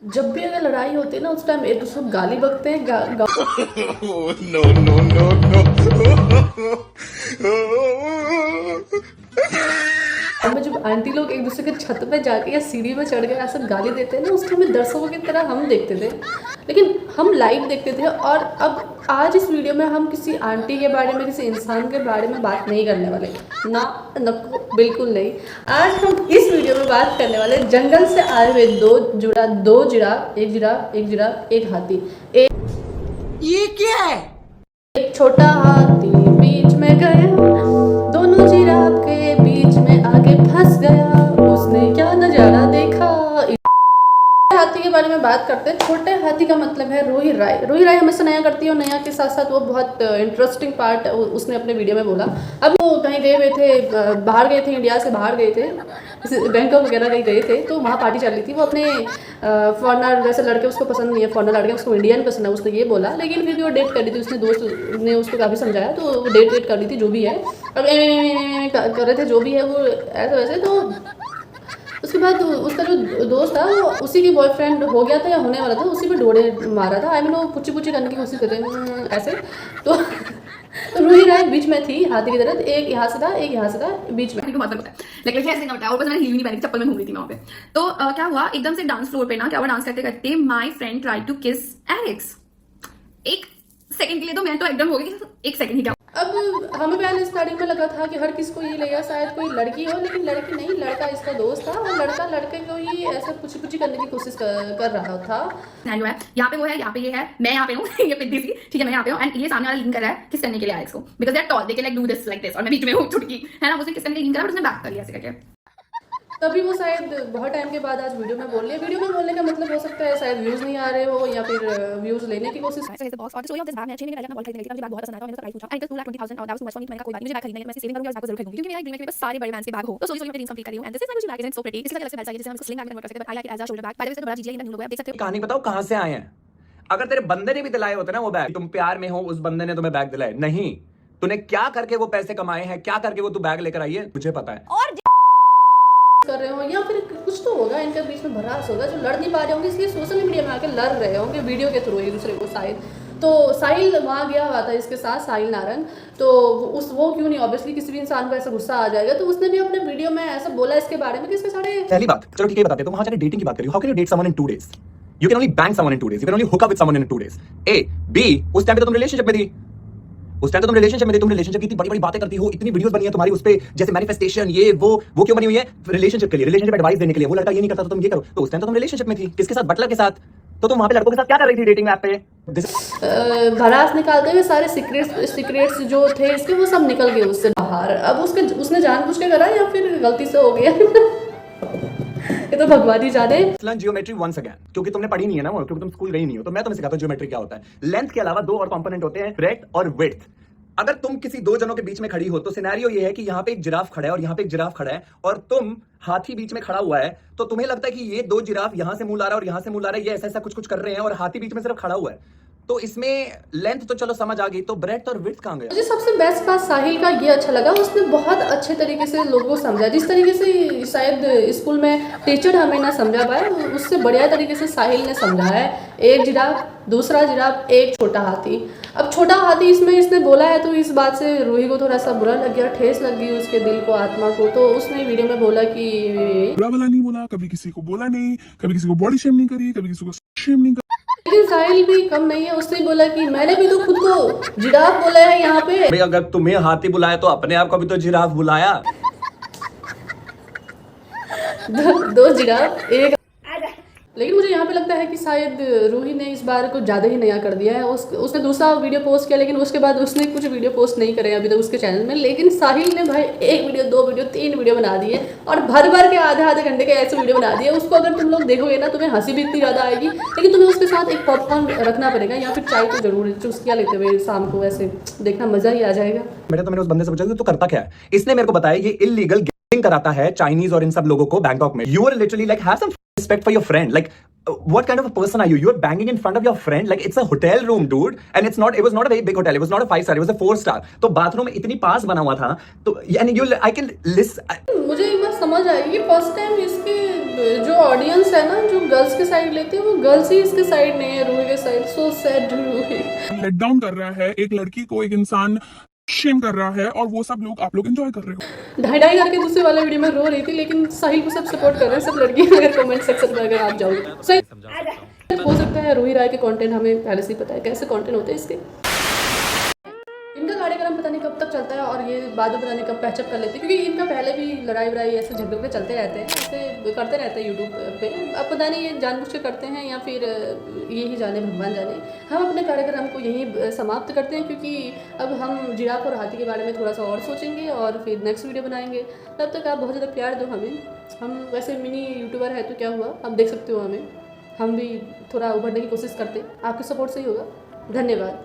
जब भी अगर लड़ाई होती है ना उस टाइम एक दूसरे को गाली बकते हैं नो नो नो नो। गाँव में जब आंटी लोग एक दूसरे के छत पे जाके या सीढ़ी में चढ़ के ऐसा गाली देते हैं ना, उसको हमें दर्शकों की तरह हम देखते थे, लेकिन हम लाइव देखते थे। और अब आज इस वीडियो में हम किसी आंटी के बारे में, किसी इंसान के बारे में बात नहीं करने वाले ना, नको बिल्कुल नहीं। आज हम इस वीडियो में बात करने वाले जंगल से आए हुए दो जिराफ एक हाथी। ये क्या है? एक छोटा हाथी बीच में गया, दोनों जिराफ के बीच में आगे फंस गया, उसने क्या नजारा देखा। हाथी के बारे में बात करते हैं। छोटे हाथी का मतलब है रूही राय। रूही राय हमेशा नया करती है और नया के साथ साथ वो बहुत इंटरेस्टिंग पार्ट उसने अपने वीडियो में बोला। अब वो कहीं गए हुए थे, बाहर गए थे, इंडिया से बाहर गए थे, बैंकॉक वगैरह कहीं गए थे, तो वहाँ पार्टी चल रही थी। वो अपने फॉरनर वैसे लड़के उसको पसंद नहीं है, फॉरनर लड़के उसको इंडियन पसंद है, उसने ये बोला। लेकिन फिर भी वो डेट कर रही थी, उसने दोस्त ने उसको काफ़ी समझाया, तो वो डेट कर रही थी जो भी है। अब कर रहे थे जो भी है वो ऐसे वैसे। तो उसके बाद उसका जो दोस्त था वो उसी की बॉयफ्रेंड हो गया था या होने वाला था, उसी पे डोरे मारा था। आई मीन वो पुच्ची पुच्ची करने की कोशिश कर रहे हैं ऐसे। तो रूही राय बीच में थी हाथी की तरह, एक यहाँ से था एक यहाँ से था, बीच में को मतलब होता है लेकिन ऐसे नहीं बताया। और बस मैंने हील नहीं पहनी थी, चप्पल में घूम रही थी वहां पे। तो क्या हुआ, एकदम से डांस फ्लोर पे ना, क्या हुआ, डांस करते करते माय फ्रेंड ट्राई टू किस एरिक्स। एक सेकंड के लिए तो मैं तो एकदम हो गई, एक सेकंड ही क्या। अब हमें पहले स्टार्टिंग में लगा था कि हर किसी को ये लगेगा शायद कोई लड़की हो, लेकिन लड़की नहीं, लड़का इसका दोस्त था और लड़का लड़के को ही ऐसे पुची पुची करने की कोशिश कर रहा था। है यहाँ पे वो है, यहाँ पे ये है, मैं यहाँ पे हूँ ये पिद्दी सी, ठीक है, मैं यहाँ पे हूँ। एंड ये सामने वाला लिंक कर रहा है किस करने के लिए एरिक्स को, because they are tall, they can like do this like this, और मैं बीच में हूँ छुटकी, है ना। उसने किस करने के लिए लिंक करा, उसने बैक कर लिया ऐसे करके। तभी वो शायद बहुत टाइम के बाद आज वीडियो में बोल रही है। वीडियो में बोलने का मतलब हो सकता है शायद व्यूज नहीं आ रहे हो या फिर व्यूज लेने की कोशिश। सारे बड़े फैंस के बैग हो तो सोची मैं रील्स कंप्लीट कर रही हूं, and this is my good bag, it's so pretty. इसलिए अलग से बैग चाहिए जिसे हम इसको स्लिंग बैग में कन्वर्ट कर सकते हैं, but I like it as a shoulder bag. By the way से बड़ा जीजीएल इन न्यू लोगो है, देख सकते हो। कहानी बताओ कहां से आए हैं। अगर तेरे बंदे ने भी दिलाए होते ना वो बैग, तुम प्यार में हो, उस बंदे ने तुम्हें बैग दिलाए नहीं, तूने क्या करके वो पैसे कमाए हैं, क्या करके वो तू बैग लेकर आई है, मुझे पता है। और कर रहे हो या फिर कुछ तो होगा इनके बीच में, भड़ास होगा, जो लड़ नहीं पा रहे होंगे इसलिए सोशल मीडिया में आके लड़ रहे होंगे वीडियो के थ्रू एक दूसरे को शायद। तो साहिल वहाँ गया हुआ था इसके साथ, साहिल नारंग। तो वो क्यों नहीं, ऑब्वियसली किसी भी इंसान को ऐसा गुस्सा आ जाएगा। तो उसने भी अपने वीडियो में ऐसा बोला इसके बारे में कि इसके सारे। पहली बात चलो ठीक है बताते, तुम वहां जाके डेटिंग की बात करियो। How can you date someone in 2 days? You can only bang someone in 2 days, you can only hook up with someone in 2 days। A B, उस टाइम पे तो तुम रिलेशनशिप में थी, उस टाइम तो तुम रिलेशनशिप में थे, तुम रिलेशनशिप की इतनी बड़ी बड़ी बातें करती हो, इतनी वीडियोस बनी है तुम्हारी उस पे, जैसे मैनिफेस्टेशन ये वो क्यों बनी हुई है? रिलेशनशिप के लिए, रिलेशनशिप एडवाइस देने के लिए। वो लड़का ये नहीं करता तो तुम ये करो। तो उस टाइम तो तुम रिलेशनशिप में थी, किसके साथ? बटलर के साथ। तो तुम वहां पे लड़कों के साथ क्या कर रही थी डेटिंग ऐप पे? भड़ास निकालते हुए सारे सीक्रेट्स जो थे इसके वो सब निकल गए उससे बाहर। अब उसने जानबूझ के करा या फिर गलती से हो गया ये तो भगवान ही जाने। लर्न जियोमेट्री वंस अगेन, क्योंकि तुमने पढ़ी नहीं है ना वो, क्योंकि तुम स्कूल गई नहीं हो। तो मैं तुम्हें सिखाता हूं जियोमेट्री क्या होता है। लेंथ के अलावा 2 और कंपोनेंट होते हैं, ब्रेड्थ और विड्थ। अगर तुम किसी 2 जनों के बीच में खड़ी हो तो सिनेरियो ये है कि यहाँ पे एक जिराफ खड़ा है और यहाँ पे एक जिराफ खड़ा है और तुम हाथी बीच में खड़ा हुआ है। तो तुम्हें लगता है कि ये 2 जिराफ यहाँ से मुंह ला रहा है और यहाँ से मुंह ला रहा है, ये ऐसा ऐसा कुछ कुछ कर रहे हैं और हाथी बीच में सिर्फ खड़ा हुआ है। तो इसमें लेंथ तो चलो समझ आ गई, तो ब्रेड्थ और विड्थ कहाँ गया? मुझे सबसे बेस्ट बात साहिल का ये अच्छा लगा, उसने बहुत अच्छे तरीके से लोगों को समझा। जिस तरीके से शायद स्कूल में टीचर हमें ना समझा पाए, उससे बढ़िया तरीके से साहिल ने समझा है। एक जिराफ, दूसरा जिराफ, एक छोटा हाथी। अब छोटा हाथी इसमें इसने बोला है तो इस बात से रूही को थोड़ा सा बुरा लग गया, ठेस लग गई उसके दिल को, आत्मा को। तो उसने वीडियो में बोला कि बुरा भला नहीं बोला, कभी किसी को बोला नहीं, कभी किसी को बॉडी शेम नहीं करी, कभी किसी को शेम नहीं करी। लेकिन साहिल भी कम नहीं है, उसने बोला कि मैंने भी तो खुद को जिराफ बोला है यहाँ पे। भाई अगर तुम्हें हाथी बुलाया तो अपने आप को भी तो जिराफ बुलाया। 2 जिराफ एक। लेकिन मुझे यहाँ पे लगता है कि शायद रूही ने इस बार को ज़्यादा ही नया कर दिया है। उसने दूसरा वीडियो पोस्ट किया, लेकिन उसके बाद उसने कुछ वीडियो पोस्ट नहीं करे अभी तक उसके चैनल में। लेकिन साहिल ने भाई 1 वीडियो, 2 वीडियो, 3 वीडियो बना दिए और भर भर के आधे घंटे के ऐसे वीडियो बना दिए। उसको अगर तुम लोग देखोगे ना तुम्हें हंसी भी इतनी ज़्यादा आएगी, लेकिन तुम्हें उसके साथ एक पॉपकॉर्न रखना पड़ेगा या फिर चाय को जरूर चुस्कियाँ लेते हुए शाम को ऐसे देखना, मज़ा ही आ जाएगा। बेटा तो मैंने उस बंदे से पूछा तो करता क्या है? इसने मेरे को बताया ये इलीगल गेमिंग कराता है चाइनीज और इन सब लोगों को बैंकॉक में। You are literally like have some respect for your friend, like what kind of a person are you? You're banging in front of your friend like it's a hotel room, dude, and it was not a very big hotel, it was not a 5 star, it was a 4 star. तो bathroom इतनी पास बना हुआ था तो यानी I can listen। मुझे एक बात समझ आई कि फर्स्ट टाइम इसके जो ऑडियंस है ना, जो गर्ल्स के साइड लेती है, वो गर्ल्स ही इसके साइड नहीं है, रूही के side. So sad Roohi. Let down कर रहा है एक लड़की को, एक इंसान शेम कर रहा है, और वो सब लोग आप लोग एंजॉय कर रहे हो। ढाई ढाई करके दूसरे वाला वीडियो में रो रही थी, लेकिन साहिल को सब सपोर्ट कर रहे हैं, सब लड़कियां। अगर कमेंट सेक्शन में अगर आप जाओगे सही हो सकता है। रूही राय के कंटेंट हमें पहले से ही पता है कैसे कंटेंट होते हैं इसके। इनका कार्यक्रम पता नहीं कब तक चलता है, और ये बाद में पता नहीं कब पैचअप कर लेते हैं, क्योंकि इनका पहले भी लड़ाई वड़ाई ऐसे झगड़े पे चलते रहते हैं, ऐसे करते रहते हैं यूट्यूब पे। अब पता नहीं ये जानबूझ के करते हैं या फिर ये ही जाने, भगवान जाने। हम अपने कार्यक्रम को यहीं समाप्त करते हैं, क्योंकि अब हम जिराफ और हाथी के बारे में थोड़ा सा और सोचेंगे और फिर नेक्स्ट वीडियो बनाएंगे। तब तक आप बहुत ज़्यादा प्यार दो हमें। हम वैसे मिनी यूट्यूबर है तो क्या हुआ, आप देख सकते हो हमें। हम भी थोड़ा उभरने की कोशिश करते, आपके सपोर्ट से ही होगा। धन्यवाद।